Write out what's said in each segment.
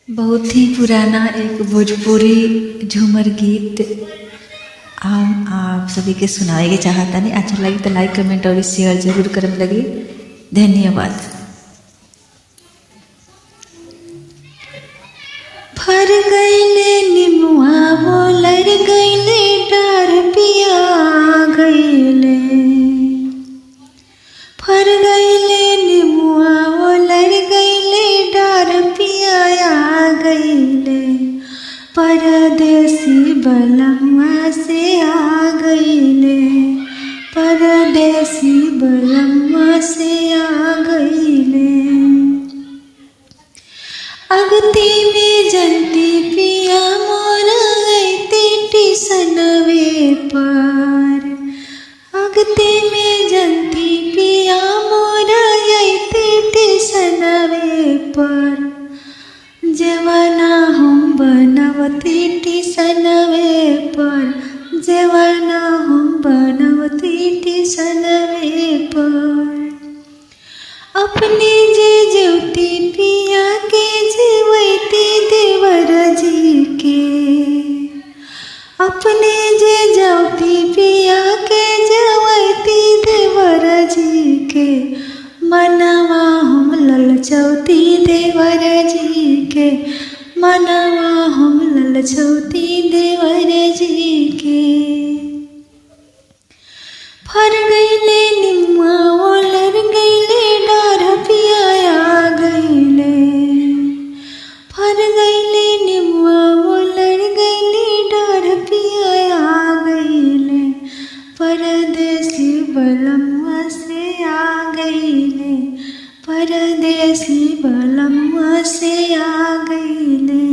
बहुत ही पुराना एक भोजपुरी झूमर गीत हम आप सभी के सुनाएंगे चाहता नहीं। अच्छा लगे तो लाइक कमेंट और शेयर जरूर करम लगी। धन्यवाद। फर गईले निमुआ बोलर गईले डार पिया गईले। फर गईले निमुआ बोलर गईले डार पिया गईले। परदेसी बलम्मा से आ गईले। परदेसी बलम्मा से आ गईले। अगती में जनती पिया मोर गईते टिसनवे पर। अगती में जनती पिया मोर गईते टिसनवे पर। जेवना हम बनवती टिसनवे पर। जेवना हम बनवती टिसनवे पर। अपने जे ज्योति पिया के जीवती देवर जी के। अपने जे ज्योति पिया के जीवती देवर जी के। मनवा हम ललचौती देवर जी के। मनवा हम ललचौती देवर जी के। फर गईले निमुआ ओलर गईले डार पिया गईले। फर गईले निमुआ ओलर गईले डार पिया गईले। परदेसी बलम्मा से आ गईले। परदेसी बलम्मा से आ गईले।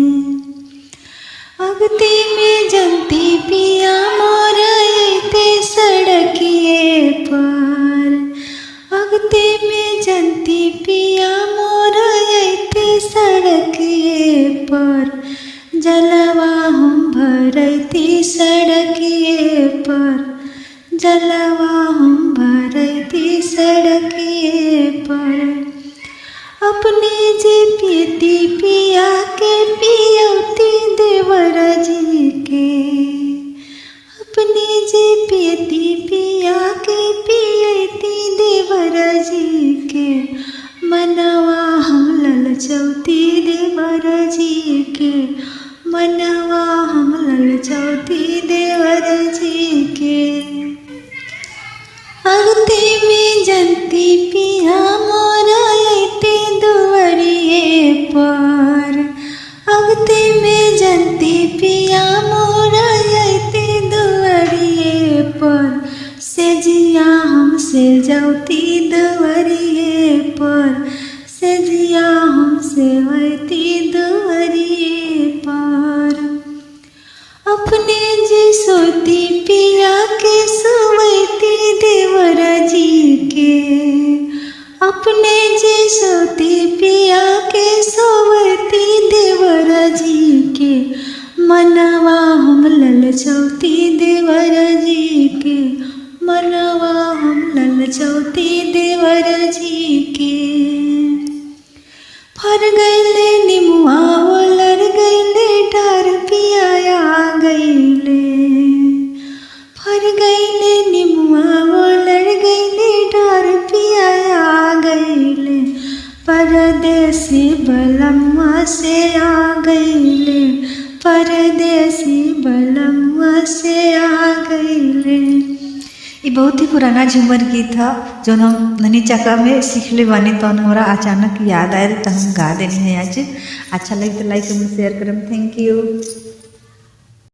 अगती में जनती पिया मोर अइते सड़किए पर। अगती में जनती पिया मोर अइते सड़किए पर। जलवा हम भरती सड़किए पर। जलवा हम भरती सड़किए पर। अपने जे पीती पिया के पियौती देवर जी के। अपने जे पीती पिया के पियती देवर जी के। मनवा हम ललचौती देवर जी के। मनवा हम ललचौती देवर जी के। अगती में जनती पिया मोर अइते दुवरिए पर। अगती में जनती पिया मोर अइते दुवरिए पर। सेजिया हम से जौती दुवरिए पर। सेजिया हम से वैती दुवरिए पर। अपने जे सोती पिया के सुवैती देवर जी के। अपने जे सोती पिया के सोवैती देवर जी के। मनवा हम ललचौती देवर जी के। मनवा हम ललचौती देवर जी के। फर गईले निमुआ ओलर गईले डार पिया गईले। फर गईले निमुआ ओलर गईले डार पिया गईले। परदेसी बलम्मा से आ गईले। परदेसी बलम्मा से आ गईले। ये बहुत ही पुराना झूमर गीत था जो हम ननी चक्का में सीखले बानी। तो हमारा अचानक याद आया तो हम गा देनी है आज। अच्छा लगे तो लाइक कमेंट शेयर करम। Thank you.